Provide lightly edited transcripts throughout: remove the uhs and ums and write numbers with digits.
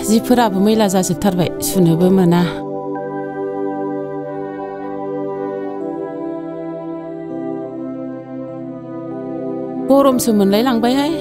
जिफोराबो मैला जाजोबथारबाय सुनोबो मोना गरमसो मोनलाय लांबायहाय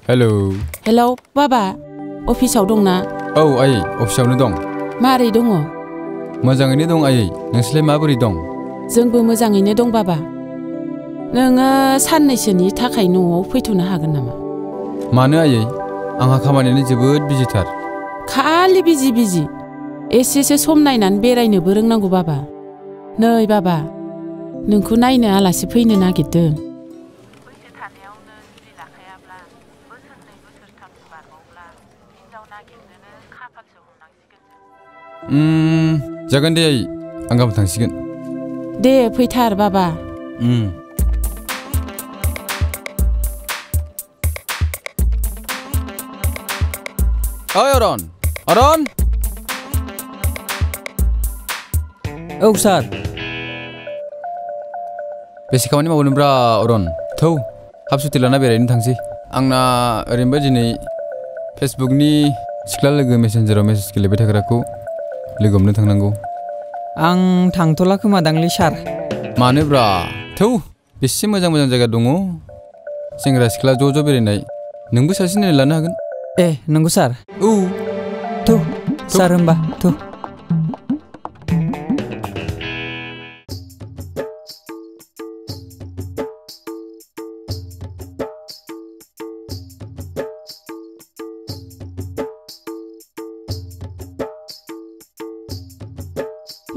हेलौ हेलौ बाबा अफिसाव दंना औ आयै अफिसावनो दं मारै दङ मोजाङैनो दं आयै नोंसोरलाय माबोरै दं जोंबो मोजाङैनो दं बाबा नोङो साननैसोनि थाखाय न'आव फैथ'नो हागोन नामा मानो आयै आंहा खामानियानो जोबोद बिजिथार खालि बिजि एसेसो सम नायनानै बेरायनोबो रोंनांगौ बाबा नै बाबा नोंखौ नायनो आलासि फैनो नागिरदों बैसो थानायावनो जुलि लाखायाब्ला बोसोरनै बोसोरथामसो बारबावब्ला हिनजाव नागिरनोनो खाफालसो हमनांसिगोन जागोन दे आयै आं गाबोन थांसिगोन दे फैथार बाबा ओइ अरन अरन औ सार बेसे खामानि मावगोनब्रा अरन थौ हाफ सुथि लाना बेरायनो थांसै आंना ओरैनोबो दिनै फेसबुकनि सिख्ला लोगो मेसेन्जाराव मेसेज गेलेबाय थाग्राखौ लोगो हमनो थांनांगौ आं थांथ'ला खोमादांलै सार मानोब्रा थौ बेसे मोजां मोजां जायगा दङ सेंग्रा सिख्ला ज' बेरायनाय नोंबो सासे नायना लानो हागोन ए नंगौ सार औ थौ सार होमबा थौ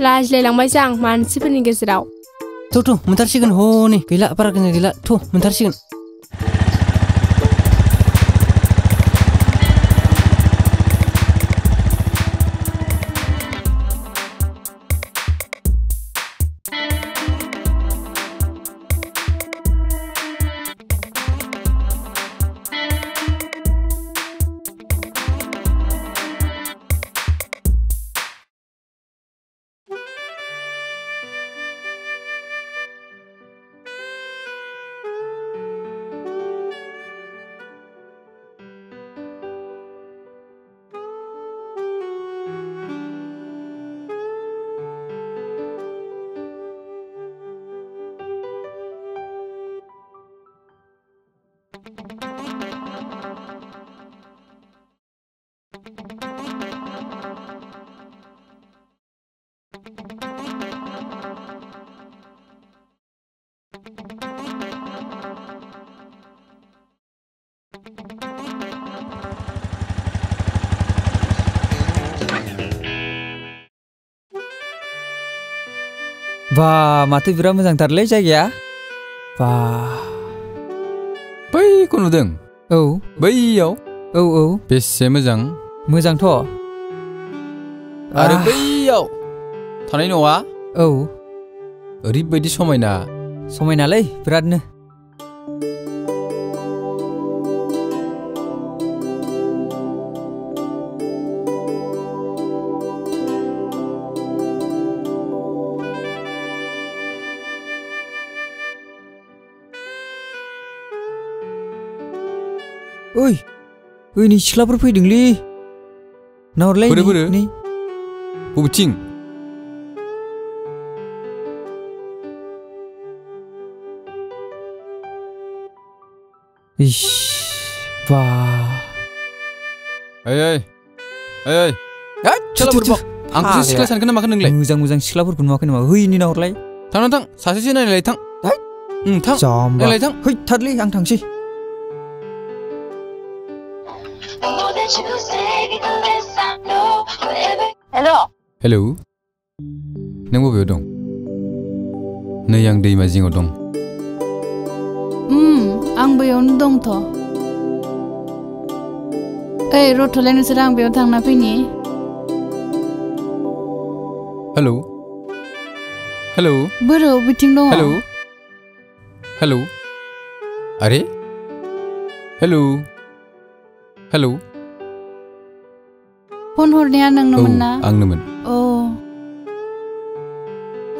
लाजिलायलांबाय आं मानसिफोरनि गेजेराव थौ मोनथारसिगोन हनै गैला बारा गोजान गैला थौ मोनथारसिगोन बा माथो बिराद मोजांथारलै जायगाया बा बैखौ नुदों औ बैयाव औ बेसे मोजांथ' आरो बैयाव थानाय न'आ औ ओरैबायदि समायनालै बिरादनो ओइ नै सिख्लाफोर फैदोंलै नाहरलाय नै बबेथिं इस बा ओइ आंखौसो सिख्ला सानखो ना माखो नोंलाय मोजां सिख्लाफोरखौ नुवाखै नामा हैनि नाहरलाय थां सासेसो नायलाय थां नायलाय थां हैथारलै आं थांसै हेलौ नों बबेयाव दं नै आं दैमा जिङाव दं आं बैयावनो दंथ' ओइ रथ'लाय नोंसोर आं बेयाव थांना फैनि हेलौ हेलौ बोरो बिथिं दङ हेलौ हेलौ अरे हेलौ हेलौ फन हरनाया नोंनोमोन ना आंनोमोन अ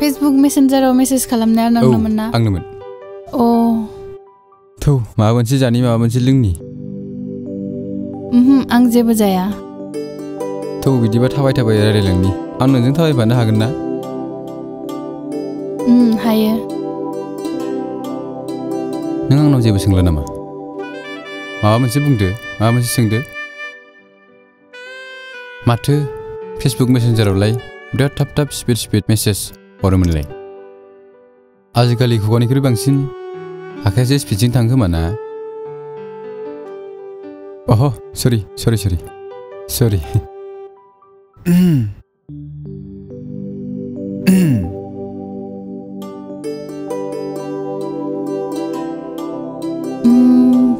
फेसबुक मेसेन्जाराव मेसेज खालामनाया नोंनोमोन ना आंनोमोन अ थौ माबा मोनसे जानि माबा मोनसे लोंनि आं जेबो जाया थौ बिदिबा थाबाय रायलायलांनि आं नोंजों थाबायफानो हागोन ना हायो नों आंनाव जेबो सोंला नामा माबा मोनसे बुंदो माबा मोनसे सोंदो माथो फेसबुक मेसेन्जारावलाय बिराद थाब स्पिड मेसेज हरोमोनलाय आजिखालि खुगानिख्रुइ बांसिन आखायासो स्पिडजों थाङो खोमा ना अह सरि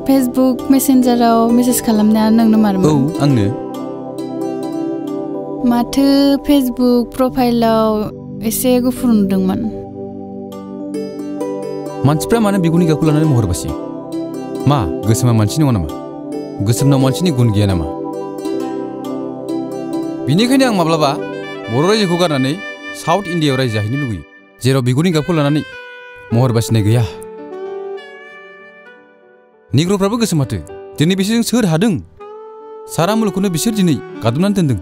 फेसबुक मेसेन्जाराव मेसेज खालामनाया नोंनो मारमोन आंनो माथो फेसबुक प्रफाइलाव एसे गुफुर नुदोंमोन मानसिफ्रा मानो बिगुरनि गाबखौ लानानै महर बासियो मा गोसोमा मानसि नङा नामा गोसोमनाव मानसिनि गुन गैया नामा बिनिखायनो आं माब्लाबा बर' रायजोखौ गारनानै साउथ इण्डियायाव रायजो जाहैनो लुगैयो जेराव बिगुरनि गाबखौ लानानै महर बासिनाय गैया निग्र'फ्राबो गोसोम माथो दिनै बिसोरजों सोर हादों सारा मुलुगखौनो बिसोर दिनै गादबनानै दोनदों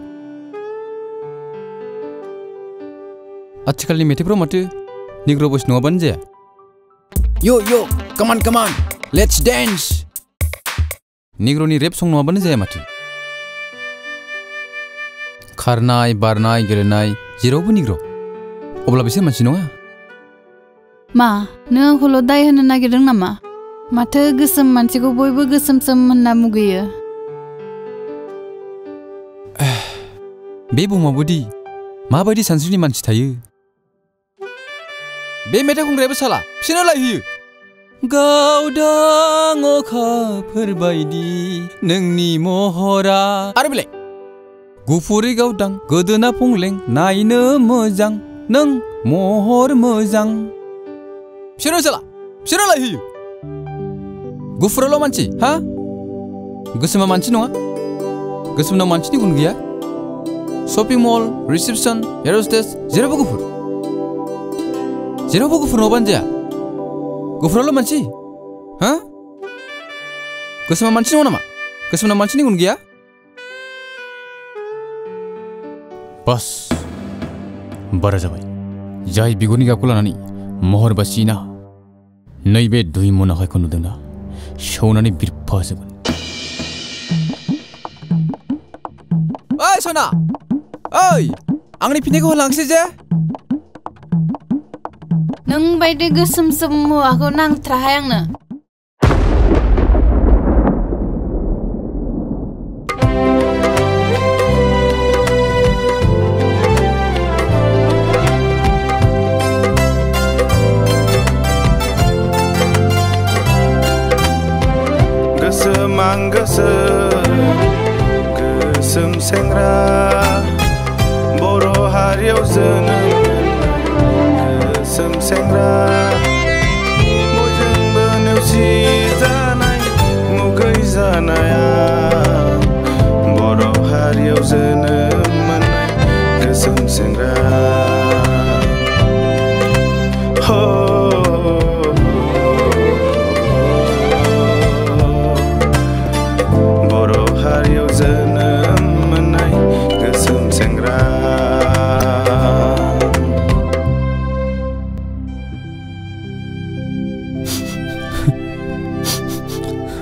आथिखालनि मेथाइफ्राव माथो निग्र' बयस नङाबानो जाया यो कमान लेट्स डेन्स निग्र'नि रेप सं नङाबानो जाया माथो खारनाय बारनाय गेलेनाय जेरावबो निग्र' अब्ला बिसोर मानसि नङा मा नों आंखौल' दाय होनो नागिरदों नामा माथो गोसोम मानसिखौ बयबो गोसोम होनना मुगैयो बे बुहुमावबोदि माबायदि सानस्रिनि मानसि थायो बे मेथाइ खनग्रायाबो साला बिसोरनो लायहोयो गावदां अखाफोर बायदि नोंनि महरा आरो बेलाय गुफुरै गावदां गोदोना फंलें नायनो मोजां नों महर मोजां बिसोरनो साला बिसोरनो लायहोयो गुफुराल' मानसि हा गोसोमा मानसि नङा गोसोमनाव मानसिनि गुन गैया शपिं मल रिसेपसन एर'स्टेस जेरावबो गुफुर नङाबानो जाया गुफुराल' मानसि हा गोसोमा मानसि नङा नामा गोसोमनाव मानसिनि गुन गैया बास बारा जाबाय जाय बिगुरनि गाबखौ लानानै महर बासिना नैबे दुइ मन आखाइखौ नुदोंना सौनानै बिरफाजोबगोन ओइ सना ओइ आंनि फिननायखौ होलांसै जे नों बायदि गोसोम हौवाखौ नांथ्राहाय आंनो गोसोम सेंग्रा बर' हारियाव जोनोम गोसोम सेंग्रा बयजोंबो नेवसि जानाय मुगै जानाया बर' हारियाव जोनोम मोननाय गोसोम सेंग्रा जोनोम मोननाय गोसोम सेंग्रा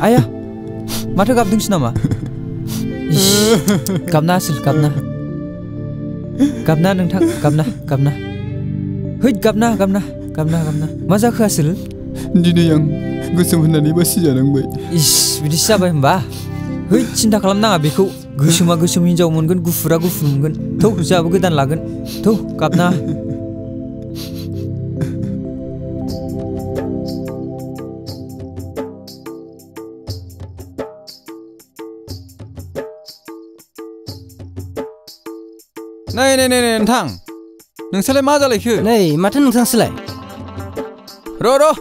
आया माथो गाबदोंसो नामा गाबना आसोल गाबना नोंथां गाबना हैद गाबना मा जाखो आसोल दिनै आं गोसोम होननानै बासि जानांबाय इस बिदिसो जाबाय होमबा है सिन्था खालामनाङा बेखौ गोसोमा गोसोम हिन्जाव मोनगोन गुफुरा गुफुर मोनगोन थौ जोंहाबो गोदान लागोन थौ गाबना नै नोंथां नोंसोरलाय मा जालायखो नै माथो नोंथांसोलाय र'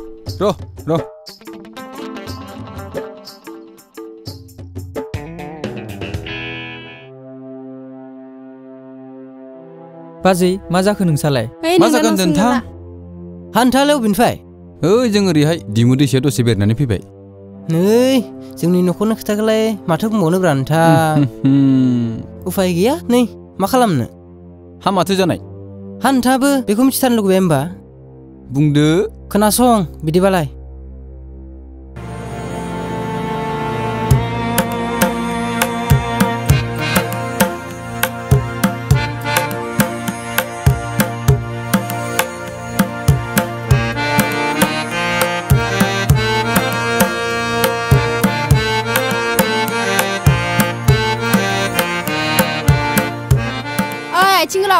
बाजै मा जाखो नोंसालाय मा जागोन नोंथां हान्थालायाव बिनिफ्राय ओइ जों ओरैहाय दिमु दैसायाव दसे बेरायनानै फैबाय नै जोंनि न'खरनि खोथाखौलाय माथो बुंबावनोब्रा नोंथां उफाय गैया नै मा खालामनो हा माथो जानाय हान्थाबो बेखौ मिथिथारनो लुगैबाय होमबा बुंदो खोनासं बिदिबालाय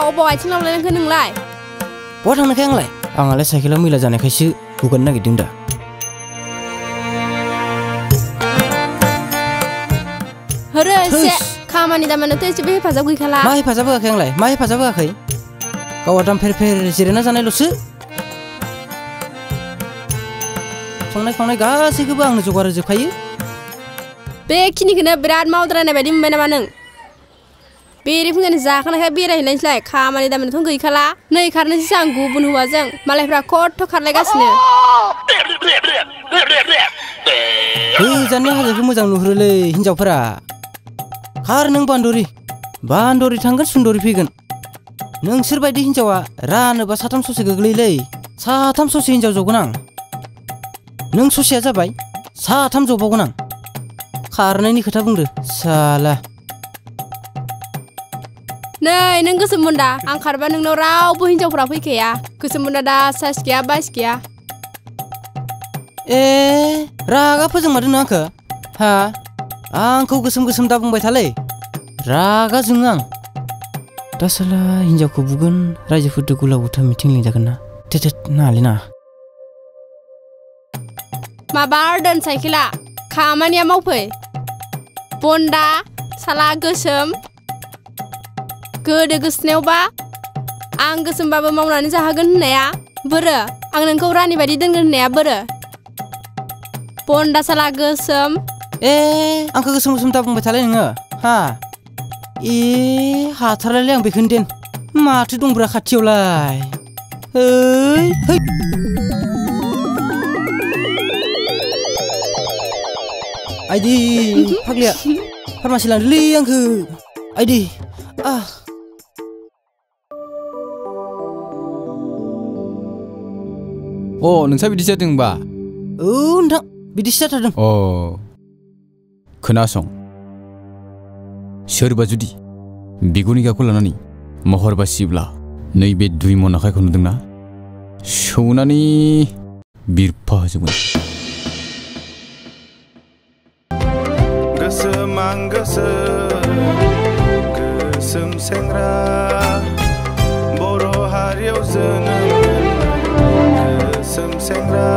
अबाव आथिं लावलायनांखो नोंलाय बहा थांनायखाय आंलाय साइकेलाव मैला जानायखायसो गुगानो नागिरदों दा होरो एसे खामानि दामानियावथ' एसेबो हेफाजाब गैखाला मा हेफाजाब होआखै आंलाय मा हेफाजाब होआखै गावा दाम फेर जिरायना जानायल'सो संनाय खावनाय गासैखौबो आंनो जगार होजोबखायो बेखिनिखौनो बिराद मावद्रायनाय बायदि मोनबाय नामा नों बेरे फुंजानि जाखानायखाय बेरायहैलायनोसैलाय खामानि दामानिथ' गैखाला नै खारनोसैसो आं गुबुन हौवाजों मालायफ्रा खथ' खारलायगासिनो गोजाननि हाजोखौ मोजां नुहुरोलै हिनजावफोरा खार नों बान्दरि थांगोन सुन्दरि फैगोन नोंसोरबायदि हिनजावा रानोबा साथाम ससे गोग्लैलै साथाम ससे हिनजाव जगोन आं नों ससेया जाबाय साथाम जबावगोन आं खारनायनि खोथा बुंदो साला नै नों गोसोम बुन्दा आं खारबा नोंनाव रावबो हिनजावफोरा फैखाया गोसोम बुन्दा दा साइस गैया बाइस गैया ए रागा फोजोंमारदों नों आंखो हा आंखौ गोसोम दा बुंबाय थालै रागा जोङो आं दा साला हिनजावखौ बुगोन रायजोफोरजों गुला गुथा मिथिं लिंजागोन ना थेथेथ नालै ना माबार दोन साइकेला खामानिया मावफै बन्दा साला गोसोम गोदो गोसोनायावबा आं गोसोमबाबो मावनानै जाहोगोन होननाया बोरो आं नोंखौ रानि बायदि दोनगोन होननाया बोरो बन्दा साला गोसोम ए आंखौ गोसोम दा बुंबाय थालाय नोङो हा ए हाथारलायलै आं बेखौनो देन माथो दंब्रा खाथियावलाय है आइदि फाग्लिया फार्मासि लांदोलै आंखौ आइदि नोंसा बिदि जादों होनबा औ नोंथां बिदिसो जाथारदों खोनासं सोरबा जुदि बिगुनिगाखौ लानानै महर बासियोब्ला नैबे 2 मन आखाइखौ नुदोंना सौनानै बिरफा होजोबगोन गोसोम आं गोसोम सेंग्रा बर' हारियाव जोनोम गोसोम सेंग्रा